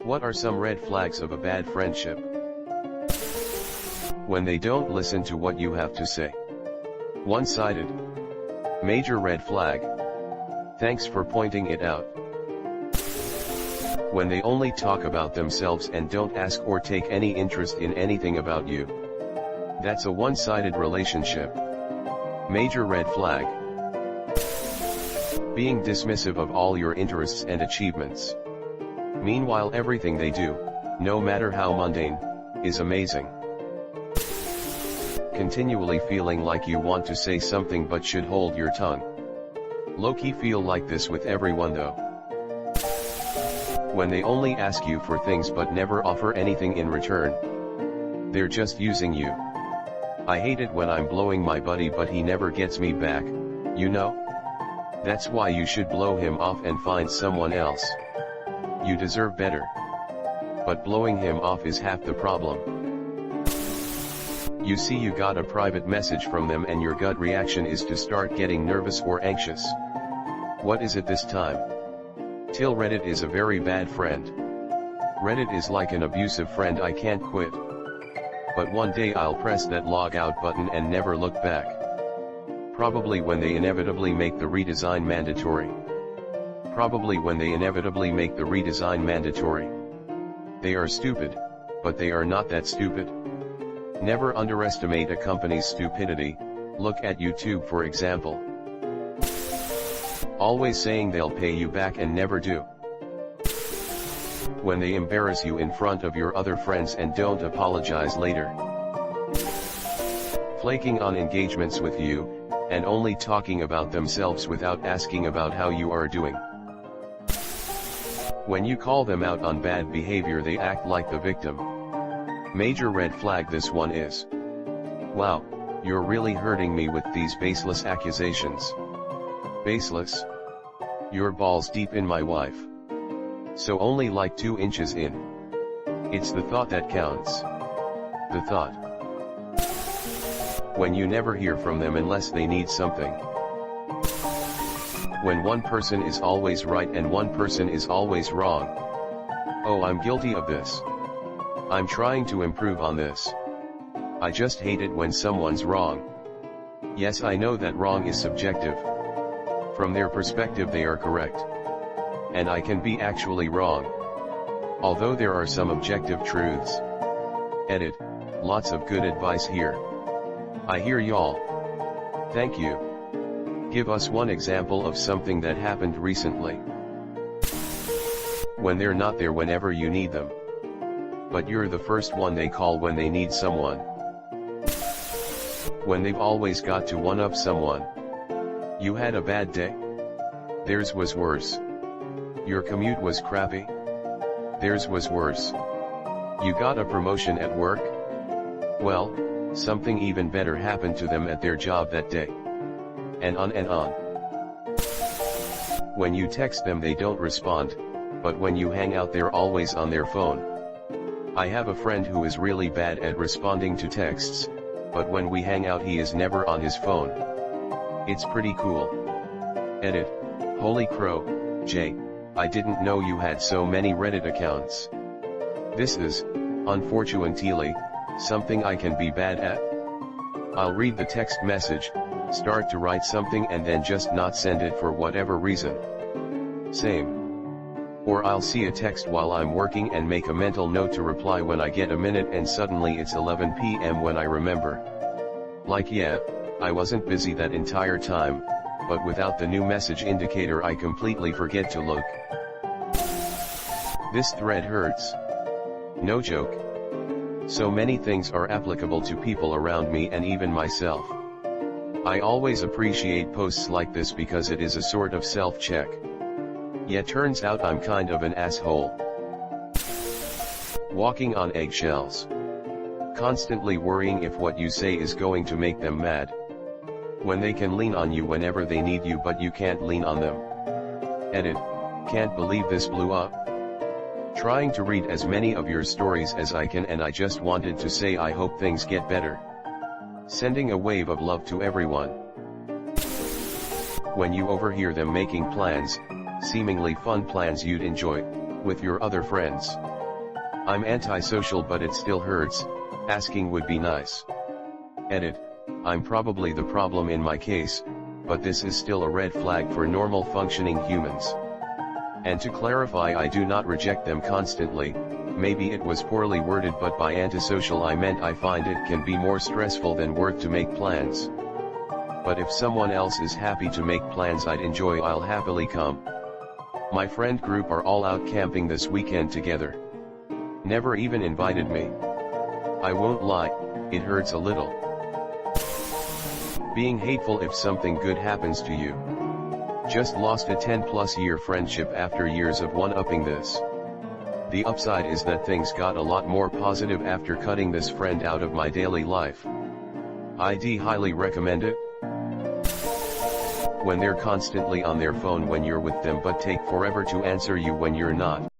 What are some red flags of a bad friendship? When they don't listen to what you have to say. One-sided. Major red flag. Thanks for pointing it out. When they only talk about themselves and don't ask or take any interest in anything about you. That's a one-sided relationship. Major red flag. Being dismissive of all your interests and achievements. Meanwhile, everything they do, no matter how mundane, is amazing. Continually feeling like you want to say something but should hold your tongue. Low-key feel like this with everyone though. When they only ask you for things but never offer anything in return. They're just using you. I hate it when I'm blowing my buddy but he never gets me back, you know? That's why you should blow him off and find someone else. You deserve better. But blowing him off is half the problem. You see, you got a private message from them and your gut reaction is to start getting nervous or anxious. What is it this time? Till Reddit is a very bad friend. Reddit is like an abusive friend I can't quit. But one day I'll press that log out button and never look back. Probably when they inevitably make the redesign mandatory. Probably when they inevitably make the redesign mandatory. They are stupid, but they are not that stupid. Never underestimate a company's stupidity. Look at YouTube for example. Always saying they'll pay you back and never do. When they embarrass you in front of your other friends and don't apologize later. Flaking on engagements with you, and only talking about themselves without asking about how you are doing. When you call them out on bad behavior they act like the victim. Major red flag this one is. Wow, you're really hurting me with these baseless accusations. Baseless? You're balls deep in my wife. So only like 2 inches in. It's the thought that counts. The thought. When you never hear from them unless they need something. When one person is always right and one person is always wrong. Oh, I'm guilty of this. I'm trying to improve on this. I just hate it when someone's wrong. Yes, I know that wrong is subjective. From their perspective they are correct. And I can be actually wrong. Although there are some objective truths. Edit, lots of good advice here. I hear y'all. Thank you. Give us one example of something that happened recently. When they're not there whenever you need them. But you're the first one they call when they need someone. When they've always got to one-up someone. You had a bad day? Theirs was worse. Your commute was crappy? Theirs was worse. You got a promotion at work? Well, something even better happened to them at their job that day. And on and on. When you text them they don't respond, but when you hang out they're always on their phone. I have a friend who is really bad at responding to texts, but when we hang out he is never on his phone. It's pretty cool. Edit, holy crow, Jay, I didn't know you had so many Reddit accounts. This is, unfortunately, something I can be bad at. I'll read the text message, start to write something and then just not send it for whatever reason. Same. Or I'll see a text while I'm working and make a mental note to reply when I get a minute and suddenly it's 11 p.m. when I remember. Like yeah, I wasn't busy that entire time, but without the new message indicator I completely forget to look. This thread hurts. No joke. So many things are applicable to people around me and even myself. I always appreciate posts like this because it is a sort of self-check. Yet turns out I'm kind of an asshole. Walking on eggshells. Constantly worrying if what you say is going to make them mad. When they can lean on you whenever they need you but you can't lean on them. Edit, can't believe this blew up. Trying to read as many of your stories as I can and I just wanted to say I hope things get better. Sending a wave of love to everyone. When you overhear them making plans, seemingly fun plans you'd enjoy, with your other friends. I'm antisocial but it still hurts, asking would be nice. Edit, I'm probably the problem in my case, but this is still a red flag for normal functioning humans. And to clarify, I do not reject them constantly. Maybe it was poorly worded, but by antisocial I meant I find it can be more stressful than work to make plans. But if someone else is happy to make plans I'd enjoy, I'll happily come. My friend group are all out camping this weekend together. Never even invited me. I won't lie, it hurts a little. Being hateful if something good happens to you. Just lost a 10+ year friendship after years of one-upping this. The upside is that things got a lot more positive after cutting this friend out of my daily life. I'd highly recommend it. When they're constantly on their phone when you're with them but take forever to answer you when you're not.